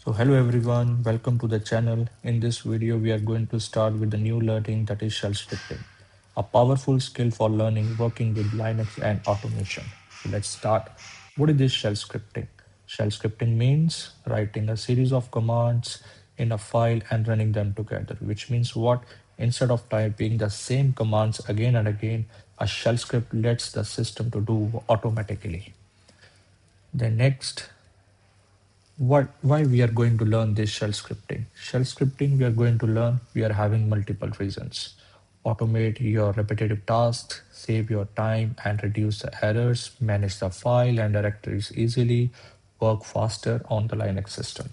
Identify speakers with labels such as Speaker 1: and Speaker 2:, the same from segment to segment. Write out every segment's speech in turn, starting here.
Speaker 1: So hello everyone, welcome to the channel. In this video, we are going to start with the new learning that is shell scripting, a powerful skill for learning working with Linux and automation. So let's start. What is this shell scripting? Shell scripting means writing a series of commands in a file and running them together, which means what? Instead of typing the same commands again and again, a shell script lets the system to do automatically. The next why we are going to learn this shell scripting we are going to learn we are having multiple reasons: automate your repetitive tasks, save your time and reduce the errors, manage the file and directories easily, work faster on the Linux system.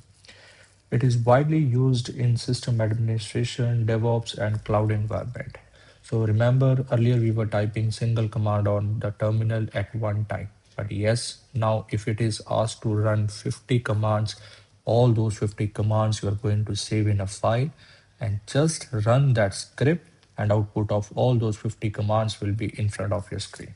Speaker 1: It is widely used in system administration, DevOps, and cloud environment. So remember earlier we were typing single command on the terminal at one time. But yes, now if it is asked to run 50 commands, all those 50 commands you are going to save in a file and just run that script, and output of all those 50 commands will be in front of your screen.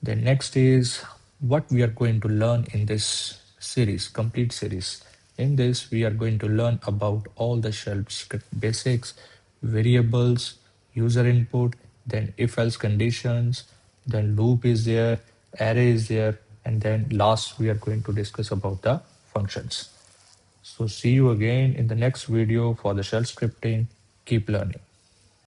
Speaker 1: The next is what we are going to learn in this series, complete series. In this, we are going to learn about all the shell script basics, variables, user input, then if-else conditions, then loop is there, array is there, and then last we are going to discuss about the functions. So see you again in the next video for the shell scripting. Keep learning.